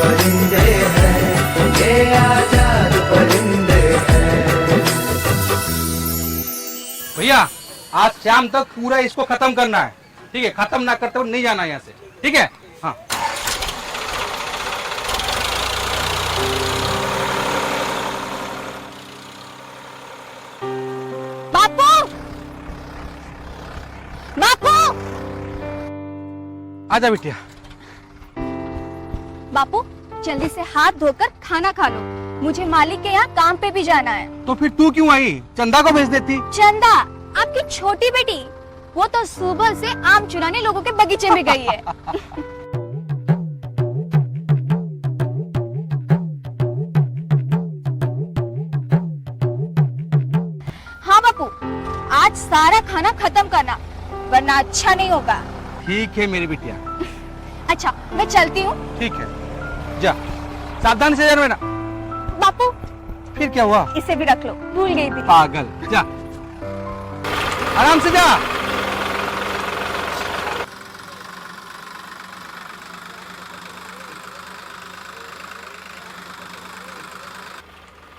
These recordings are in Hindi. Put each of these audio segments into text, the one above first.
परिंदे हैं, ये आजाद परिंदे हैं। भैया आज शाम तक पूरा इसको खत्म करना है, ठीक है? खत्म ना करते हुए नहीं जाना यहाँ से, ठीक है? हाँ। बापू, बापू, आजा बिटिया। बापू जल्दी से हाथ धोकर खाना खा लो, मुझे मालिक के यहाँ काम पे भी जाना है। तो फिर तू क्यों आई? चंदा को भेज देती। चंदा आपकी छोटी बेटी, वो तो सुबह से आम चुराने लोगों के बगीचे में गई है। हाँ बापू, आज सारा खाना खत्म करना वरना अच्छा नहीं होगा। ठीक है मेरी बिटिया। अच्छा मैं चलती हूँ। ठीक है, जा सावधानी से जाना। बापू फिर क्या हुआ? इसे भी रख लो, भूल गई थी। पागल, जा आराम से जा।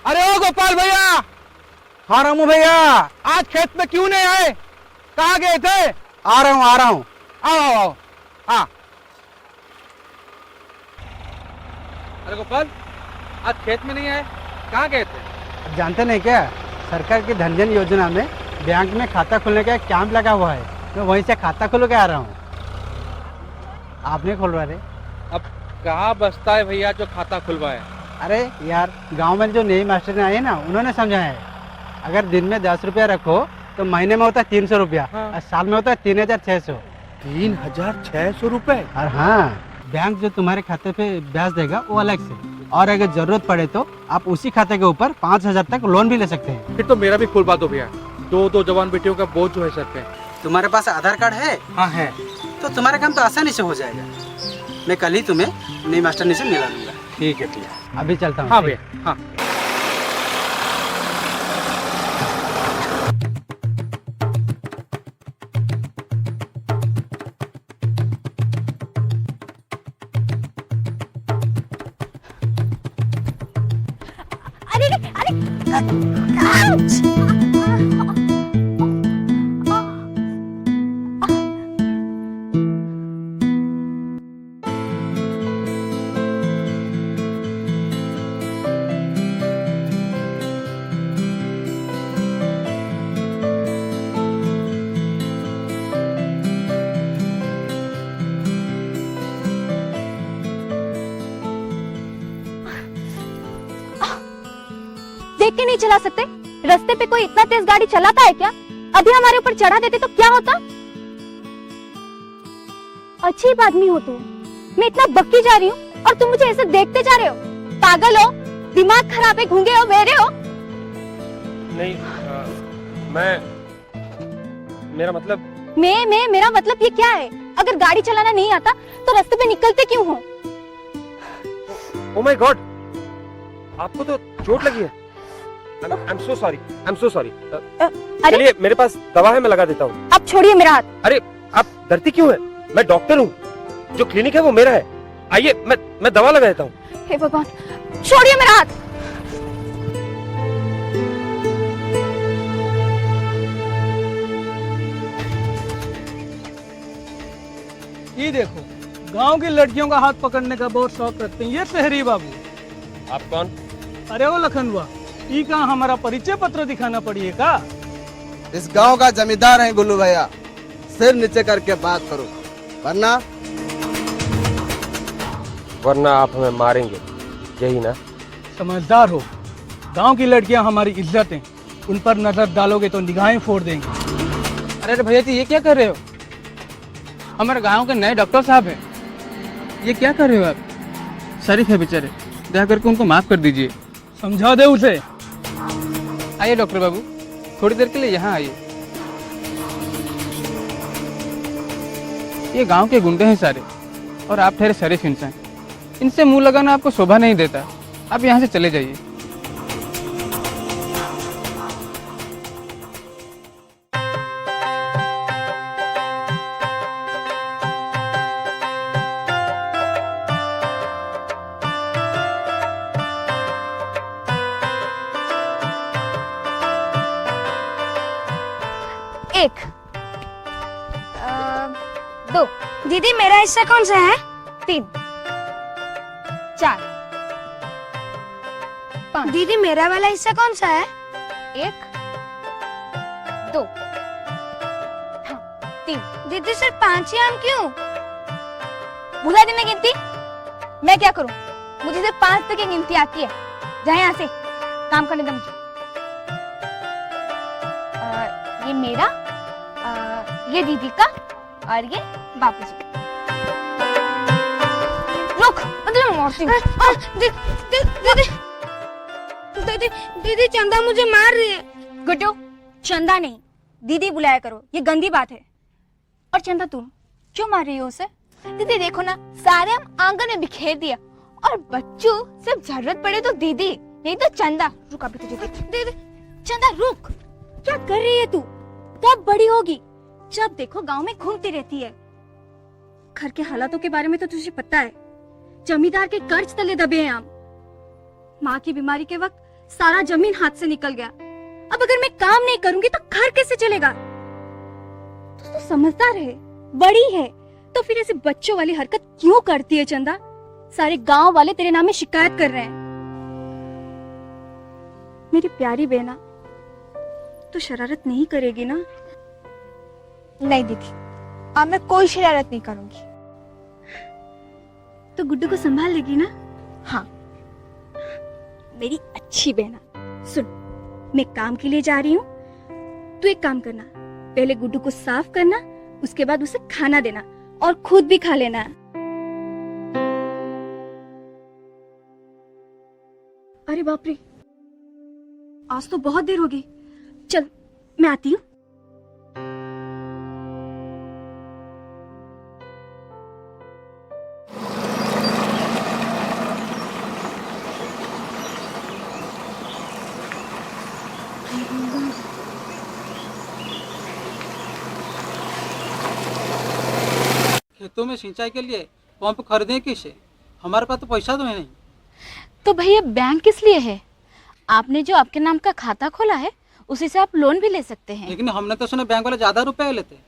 अरे ओ गोपाल भैया, हाँ रामू भैया, आज खेत में क्यों नहीं आए? कहाँ गए थे? आ रहा हूँ आओ आओ आओ। हाँ अरे गोपाल, आज खेत में नहीं आए, कहाँ गए थे? जानते नहीं क्या, सरकार की धन जन योजना में बैंक में खाता खोलने का कैंप लगा हुआ है, मैं वहीं से खाता खोल के आ रहा हूँ। आप नहीं खुलवा रहे? अब कहाँ बचता है भैया जो खाता खुलवाए? अरे यार, गांव में जो नए मास्टर आए ना, उन्होंने समझाया है, अगर दिन में 10 रुपया रखो तो महीने में होता है 300 रुपया। हाँ। और साल में होता है 3600। 3600 रुपए? और हाँ, बैंक जो तुम्हारे खाते पे ब्याज देगा वो अलग से, और अगर जरूरत पड़े तो आप उसी खाते के ऊपर 5000 तक लोन भी ले सकते हैं। फिर तो मेरा भी खुलवा दो भैया, दो जवान बेटियों का बोझ जो है सर पे। तुम्हारे पास आधार कार्ड है? हाँ है। तो तुम्हारा काम तो आसानी से हो जाएगा। मैं कल ही तुम्हें नई मास्टरनी से मिला दूंगा। ठीक है भैया। अभी चलता हूँ। हाँ भैया, हाँ। अरे अरे आउच! देख के नहीं चला सकते? रास्ते पे कोई इतना तेज गाड़ी चलाता है क्या? अभी हमारे ऊपर चढ़ा देते तो क्या होता? अजीब आदमी हो तुम। मैं इतना बक्की जा रही हूँ और तुम मुझे ऐसे देखते जा रहे हो। पागल हो? दिमाग खराब है? गूंगे हो? बहरे हो? नहीं, मेरा मतलब मेरा मतलब ये क्या है? अगर गाड़ी चलाना नहीं आता तो रास्ते पे निकलते क्यों हो? ओ माय गॉड, आपको तो चोट लगी है। I'm so sorry, I'm so sorry। अरे चलिए मेरे पास दवा है, मैं लगा देता हूँ। अब छोड़िए मेरा हाथ। अरे आप डरती क्यों है? मैं डॉक्टर हूँ, जो क्लिनिक है वो मेरा है। आइए मैं दवा लगा देता हूँ। हे भगवान, छोड़िए मेरा हाथ। ये देखो, गांव की लड़कियों का हाथ पकड़ने का बहुत शौक रखते हैं ये शहरी बाबू। आप कौन? अरे वो लखनवा, ये कहाँ हमारा परिचय पत्र दिखाना पड़िए का? इस गांव का जमींदार है गुल्लू भैया, सिर नीचे करके बात करो, वरना आप हमें मारेंगे, यही ना? समझदार हो, गांव की लड़कियां हमारी इज्जत हैं, उन पर नजर डालोगे तो निगाहें फोड़ देंगे। अरे भैया जी, ये क्या कर रहे हो? हमारे गांव के नए डॉक्टर साहब हैं, ये क्या कर रहे हो आप? शरीफ है बेचारे, दया करके उनको माफ कर दीजिए। समझा दे उसे। आइए डॉक्टर बाबू, थोड़ी देर के लिए यहाँ आइए। ये गांव के गुंडे हैं सारे, और आप ठहरे शरीफ इंसान, इनसे मुंह लगाना आपको शोभा नहीं देता। आप यहाँ से चले जाइए। दीदी मेरा हिस्सा कौन सा है? 3 4 5। दीदी मेरा वाला हिस्सा कौन सा है? 1 2 हाँ 3। दीदी सिर्फ 5 ही आम क्यों? भुला दी मैं गिनती? मैं क्या करूं? मुझे सिर्फ 5 तक की गिनती आती है। जा यहाँ से, काम करने दे मुझे। ये मेरा, ये दीदी का और ये बापू जी। रुक, मतलब मारती हूँ। दीदी दीदी चंदा मुझे मार रही है। गुड्डू, चंदा नहीं दीदी बुलाया करो, ये गंदी बात है। और चंदा तुम क्यों मार रही हो उसे? दीदी देखो ना, सारे हम आंगन में बिखेर दिया और बच्चों सिर्फ जरूरत पड़े तो दीदी, नहीं तो चंदा। रुक अभी तुझे दीदी। चंदा रुक, क्या कर रही है तू? कब बड़ी होगी? जब देखो गांव में घूमती रहती है। घर के हालातों के बारे में तो तुझे पता है, जमींदार के कर्ज तले दबे हैं हम। माँ की बीमारी के वक्त सारा जमीन हाथ से निकल गया। अब अगर मैं काम नहीं करूंगी तो घर कैसे चलेगा? तो समझदार है, बड़ी है, तो फिर ऐसे बच्चों वाली हरकत क्यों करती है चंदा? सारे गांव वाले तेरे नाम में शिकायत कर रहे हैं। मेरी प्यारी बहना, तो शरारत नहीं करेगी ना? नहीं दीदी, अब मैं कोई शरारत नहीं करूंगी। तो गुड्डू को संभाल लेगी ना? हाँ मेरी अच्छी बहना। सुन, मैं काम के लिए जा रही हूँ, तू एक काम करना, पहले गुड्डू को साफ करना, उसके बाद उसे खाना देना और खुद भी खा लेना। अरे बाप रे, आज तो बहुत देर हो गई। चल मैं आती हूँ। खेतों में सिंचाई के लिए पंप खरीदें किसे? हमारे पास तो पैसा तो है नहीं। तो भैया बैंक किस लिए है? आपने जो आपके नाम का खाता खोला है उसी से आप लोन भी ले सकते हैं। लेकिन हमने तो सुना बैंक वाले ज्यादा रुपए लेते।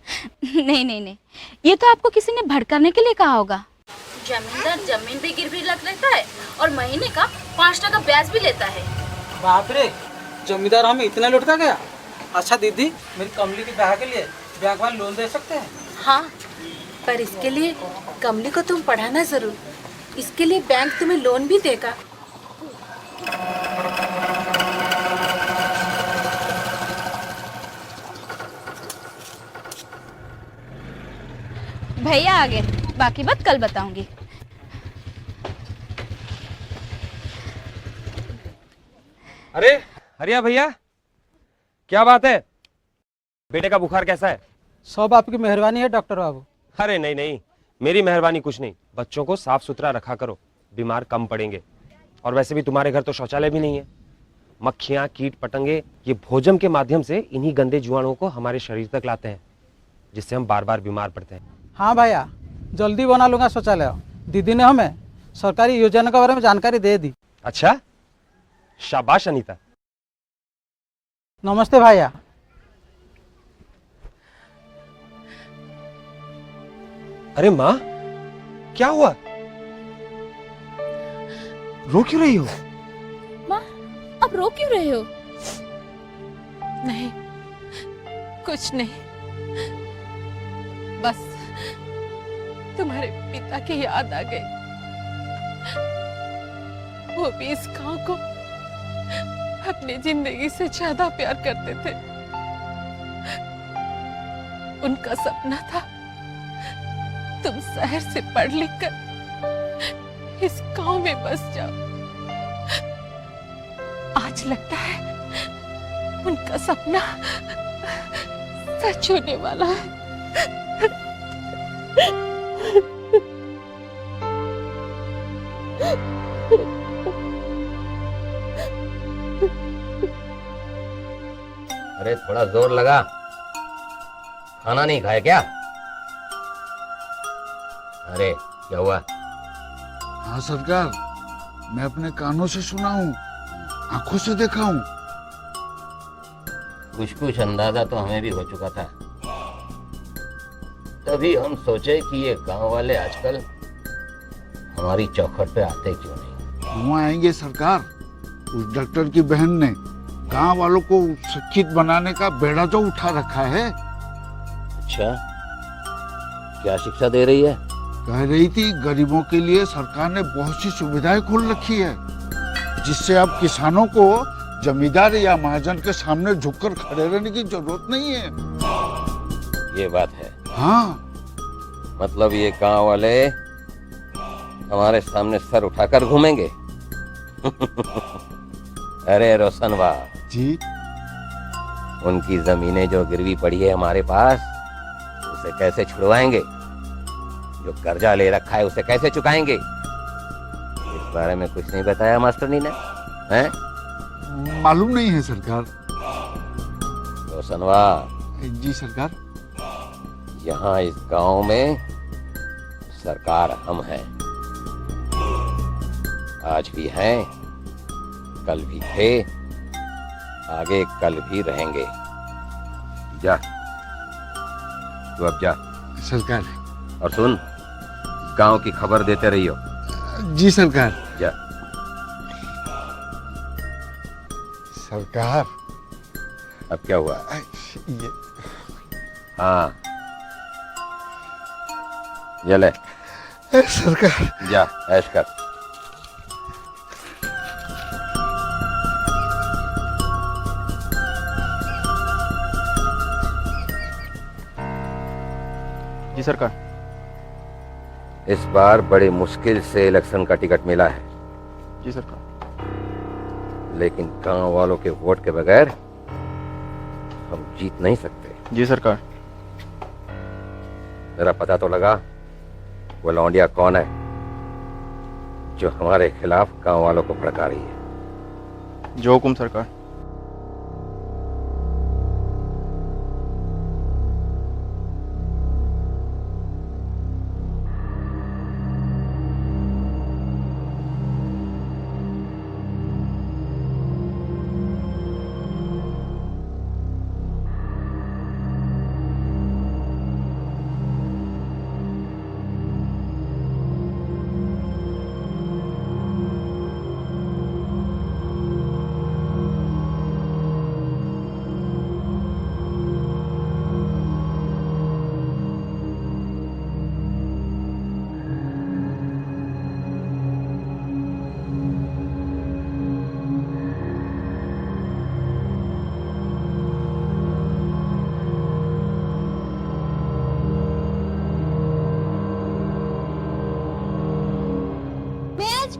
नहीं नहीं नहीं, ये तो आपको किसी ने भड़काने के लिए कहा होगा। जमींदार जमीन भी गिरवी रख लेता है और महीने का 5% ब्याज भी लेता है। बाप रे, जमींदार हमें इतना लुटता गया। अच्छा दीदी, मेरी कमली के ब्याह के लिए बैंक वाले लोन दे सकते हैं? हाँ, पर इसके लिए कमली को तुम पढ़ाना जरूर। इसके लिए बैंक तुम्हें लोन भी देगा। भैया आ गए, बाकी बात कल बताऊंगी। अरे हरिया भैया, क्या बात है? बेटे का बुखार कैसा है? सब आपकी मेहरबानी है डॉक्टर बाबू। अरे नहीं नहीं, मेरी मेहरबानी कुछ नहीं। बच्चों को साफ सुथरा रखा करो, बीमार कम पड़ेंगे। और वैसे भी तुम्हारे घर तो शौचालय भी नहीं है। मक्खियां, कीट पतंगे ये भोजन के माध्यम से इन्हीं गंदे जीवाणुओं को हमारे शरीर तक लाते हैं, जिससे हम बार बार बीमार पड़ते हैं। हाँ भैया, जल्दी बना लूंगा शौचालय। दीदी ने हमें सरकारी योजना के बारे में जानकारी दे दी। अच्छा, शाबाश अनीता। नमस्ते भैया। अरे माँ, क्या हुआ? रो क्यों रही हो? माँ, अब रो क्यों रहे हो? नहीं, कुछ नहीं, बस तुम्हारे पिता की याद आ गई। वो भी इस गांव को अपनी जिंदगी से ज्यादा प्यार करते थे। उनका सपना था तुम शहर से पढ़ लिख कर इस गांव में बस जाओ। आज लगता है उनका सपना सच होने वाला है। अरे थोड़ा जोर लगा, खाना नहीं खाया क्या? अरे क्या हुआ? हाँ सरकार, मैं अपने कानों से सुना हूँ, आंखों से देखा हूँ। कुछ कुछ अंदाजा तो हमें भी हो चुका था। तभी हम सोचे कि ये गांव वाले आजकल हमारी चौखट पे आते क्यों नहीं। क्यों आएंगे सरकार? उस डॉक्टर की बहन ने गांव वालों को शिक्षित बनाने का बेड़ा तो उठा रखा है। अच्छा, क्या शिक्षा दे रही है? कह रही थी गरीबों के लिए सरकार ने बहुत सी सुविधाएं खोल रखी है, जिससे अब किसानों को जमींदार या महाजन के सामने झुककर खड़े रहने की जरूरत नहीं है। ये बात है। हाँ, मतलब ये गांव वाले हमारे सामने सर उठाकर घूमेंगे। अरे रोशनवा जी, उनकी जमीनें जो गिरवी पड़ी है हमारे पास, उसे कैसे छुड़वाएंगे? जो कर्जा ले रखा है उसे कैसे चुकाएंगे? इस बारे में कुछ नहीं बताया मास्टरनी ने, हैं? मालूम नहीं है सरकार। रोशनवा जी सरकार। यहाँ इस गांव में सरकार हम हैं, आज भी हैं, कल भी थे, आगे कल भी रहेंगे। जा तू अब जा। सरकार। और सुन, गांव की खबर देते रहियो। जी सरकार। जा। सरकार। अब क्या हुआ? ये हाँ, ये ले सरकार। जा ऐश कर। जी सरकार। इस बार बड़ी मुश्किल से इलेक्शन का टिकट मिला है। जी सरकार। लेकिन गांव वालों के वोट के बगैर हम जीत नहीं सकते। जी सरकार। मेरा पता तो लगा वो लौंडिया कौन है जो हमारे खिलाफ गांव वालों को भड़का रही है। जो हुकुम सरकार।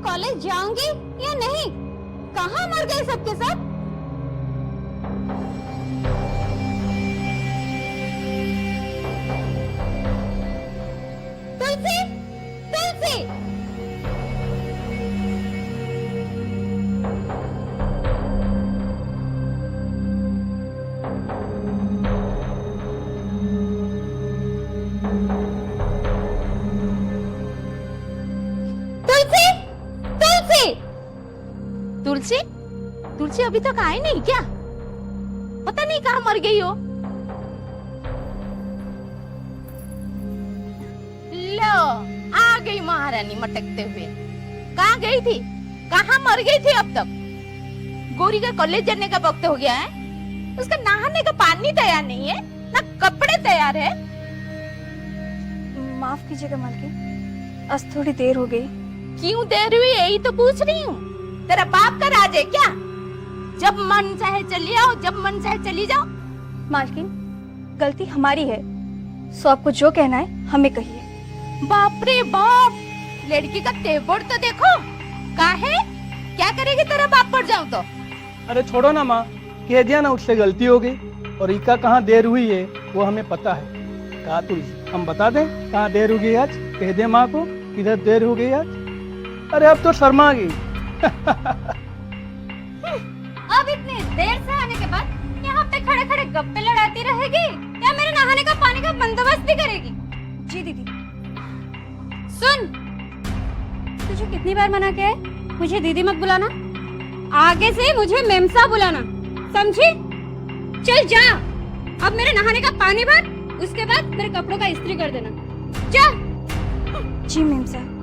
कॉलेज जाऊंगी या नहीं? कहाँ मर गए सबके सब? तुलसी, तुलसी, तुलसी, तुलसी अभी तक आई नहीं क्या? पता नहीं कहाँ मर गई हो। लो, आ गई महारानी मटकते हुए। कहाँ गई थी? कहाँ मर गई थी अब तक? गौरी का कॉलेज जाने का वक्त हो गया है, उसका नहाने का पानी तैयार नहीं है, ना कपड़े तैयार है। माफ कीजिएगा मालकिन, आज थोड़ी देर हो गई। क्यों देर हुई यही तो पूछ रही हूँ। तेरा बाप का राज है क्या? जब मन चाहे चली आओ, जब मन चाहे चली जाओ। मालकिन, गलती हमारी है, सो आपको जो कहना है हमें कहिए। बाप रे बाप, लड़की का तेवर तो देखो। काहे? क्या करेगी तेरा बाप पड़ जाऊं तो? अरे छोड़ो ना माँ, कह दिया ना उससे गलती हो गई। और इका कहाँ देर हुई है वो हमें पता है। कहा तुलसी, हम बता दें कहाँ देर हो गई आज? कह दे माँ को किधर देर हो गई आज? अरे अब तो शर्मा गई। अब इतनी देर से आने के बाद यहाँ पे खड़े खड़े गप्पे लड़ाती रहेगी या मेरे नहाने का पानी का बंदोबस्त भी करेगी? जी दीदी। सुन, तुझे कितनी बार मना किया है मुझे दीदी मत बुलाना? आगे से मुझे मेमसा बुलाना, समझी? चल जा, अब मेरे नहाने का पानी भर उसके बाद मेरे कपड़ों का इस्त्री कर देना। चल। जी मैम साहब।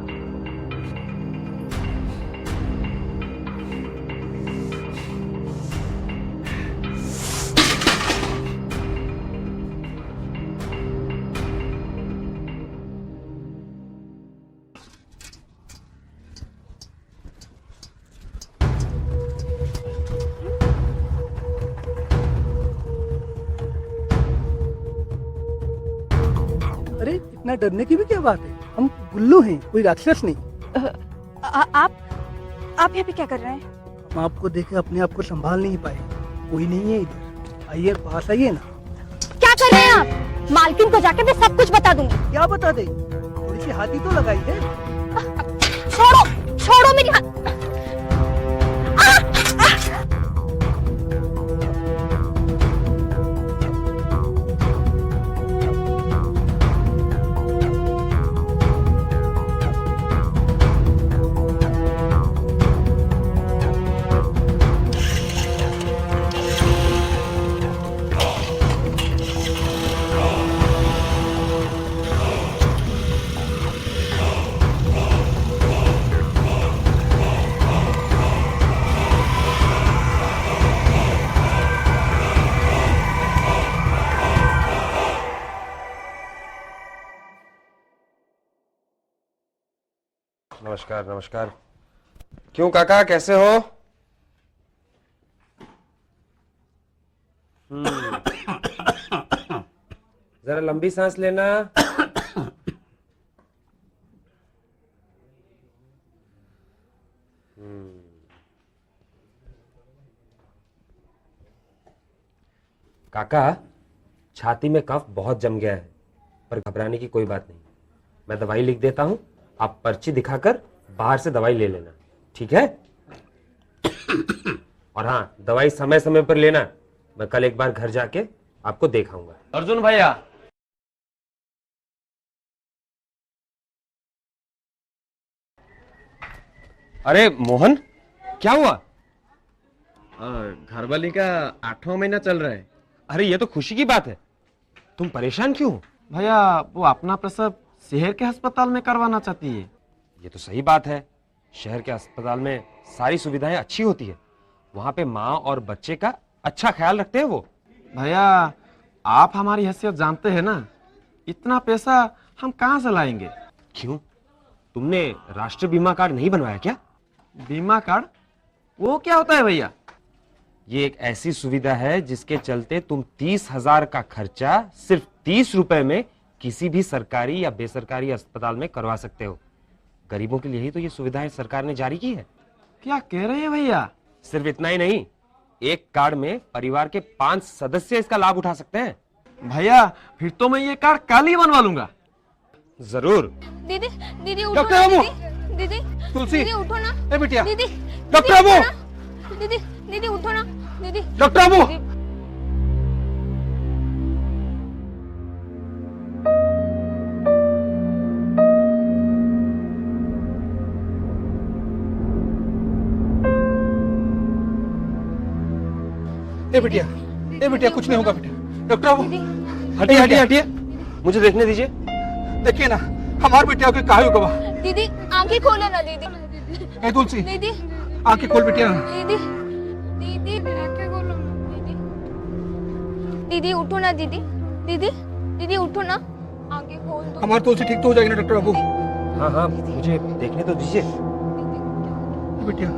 अरे इतना डरने की भी क्या बात है, हम गुल्लू हैं, कोई राक्षस नहीं। आप यहाँ पे क्या कर रहे हैं? हम आपको देखे अपने आप को संभाल नहीं पाए, कोई नहीं है इधर, आइए पास आइए ना। क्या कर रहे हैं आप? मालकिन को जाके मैं सब कुछ बता दूंगी। क्या बता दे? थोड़ी सी हाथी तो लगाई है। छोड़ो, छोड़ो मेरी हाथ। नमस्कार नमस्कार। क्यों काका, कैसे हो? जरा लंबी सांस लेना। काका, छाती में कफ बहुत जम गया है, पर घबराने की कोई बात नहीं। मैं दवाई लिख देता हूं, आप पर्ची दिखाकर बाहर से दवाई ले लेना, ठीक है? और हाँ, दवाई समय समय पर लेना। मैं कल एक बार घर जाके आपको देखाऊंगा। अर्जुन भैया, अरे मोहन, क्या हुआ? घर वाली का 8वां महीना चल रहा है। अरे ये तो खुशी की बात है, तुम परेशान क्यों हो? भैया वो अपना प्रसव शहर के अस्पताल में करवाना चाहती है। ये तो सही बात है, शहर के अस्पताल में सारी सुविधाएं अच्छी होती है, वहां पे माँ और बच्चे का अच्छा ख्याल रखते हैं वो। भैया आप हमारी हैसियत जानते हैं ना, इतना पैसा हम कहाँ से लाएंगे? क्यों, तुमने राष्ट्रीय बीमा कार्ड नहीं बनवाया क्या? बीमा कार्ड? वो क्या होता है भैया? ये एक ऐसी सुविधा है जिसके चलते तुम 30,000 का खर्चा सिर्फ 30 रुपए में किसी भी सरकारी या बेसरकारी अस्पताल में करवा सकते हो। गरीबों के लिए ही तो ये सुविधाएं सरकार ने जारी की है। क्या कह रहे हैं भैया? सिर्फ इतना ही नहीं, एक कार्ड में परिवार के 5 सदस्य इसका लाभ उठा सकते हैं। भैया फिर तो मैं ये कार्ड कल ही बनवा लूंगा। जरूर। दीदी, दीदी उठो डॉक्टर ना, अबू। दीदी, दीदी, तुलसी। दीदी उठो ना। ए बिटिया। दीदी, डॉक्टर दीदी, अबू। उठो ना। दीदी, दीदी उठो ना, दीदी। डॉक्टर अबू। दीदी। ए बिटिया, ए बिटिया, कुछ नहीं होगा बेटा। डॉक्टर अबू, हटिए हटिए हटिए, मुझे देखने दीजिए। देखिए ना, हमारे बिटिया के काहे गवा। दीदी आंखें खोलो ना दीदी। ए तुलसी, दीदी, आंखें खोल बिटिया। दीदी, दीदी आंखें खोलो दीदी। दीदी उठो ना दीदी, दीदी, दीदी उठो ना, आंखें खोल दो। हमारी तुलसी ठीक तो हो जाएगी ना डॉक्टर अबू? हाँ हाँ, मुझे देखने तो दीजिए। बिटिया,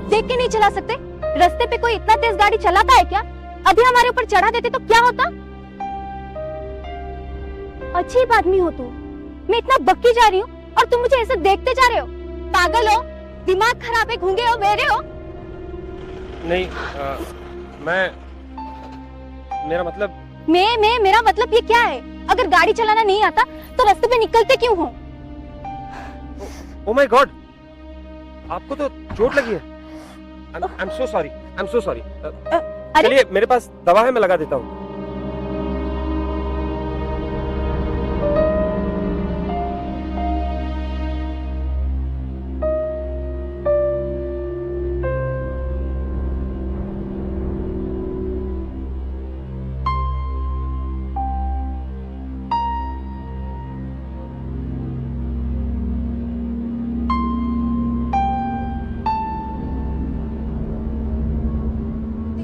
देख के नहीं चला सकते? रास्ते पे कोई इतना तेज गाड़ी चलाता है क्या? अभी हमारे ऊपर चढ़ा देते तो क्या होता? अजीब आदमी हो तुम। मैं इतना बक्की जा रही हूँ और तुम मुझे ऐसे देखते जा रहे हो। पागल हो? दिमाग खराब है? गूंगे हो? बहरे हो? नहीं मेरा मतलब मेरा मतलब ये क्या है? अगर गाड़ी चलाना नहीं आता तो रास्ते पे निकलते क्यों हो? ओ माय गॉड, आपको तो चोट लगी है। I am so sorry, I am so sorry. चलिए मेरे पास दवा है, मैं लगा देता हूँ।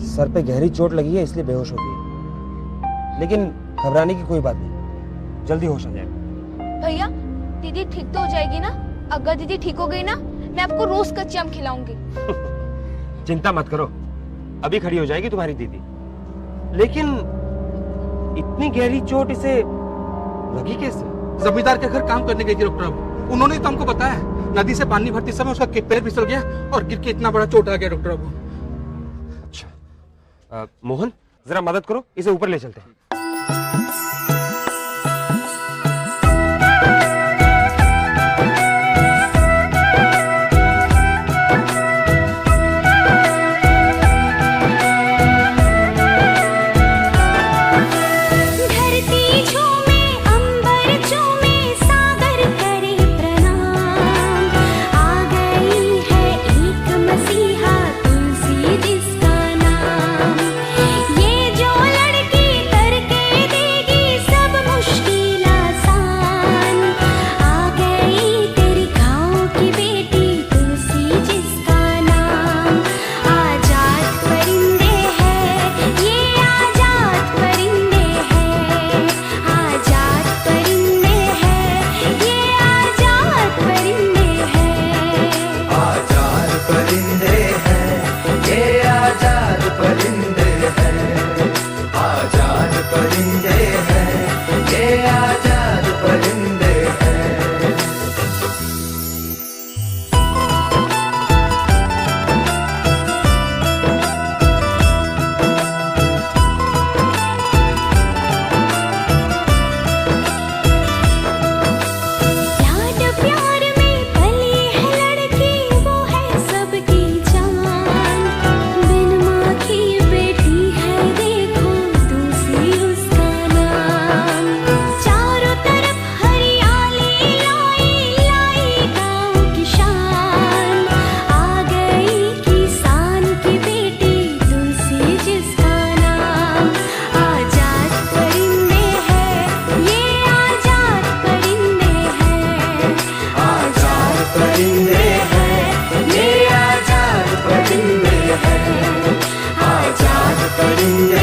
सर पे गहरी चोट लगी है इसलिए बेहोश हो गई है, लेकिन घबराने की कोई बात नहीं, जल्दी होश आ जाएगा। भैया दीदी ठीक तो हो जाएगी ना? अगर दीदी ठीक हो गई ना, मैं आपको रोज कच्ची आम खिलाऊंगी। चिंता मत करो, अभी खड़ी हो जाएगी तुम्हारी दीदी। लेकिन इतनी गहरी चोट इसे लगी कैसे? जमींदार के घर काम करने गई थी डॉक्टर बाबू, उन्होंने तो हमको बताया नदी से पानी भरते समय उसका पैर फिसल गया और गिर के इतना बड़ा चोट आ गया डॉक्टर बाबू। मोहन जरा मदद करो, इसे ऊपर ले चलते हैं। परिंदे हैं, ये आजाद परिंदे हैं, आजाद परिंदे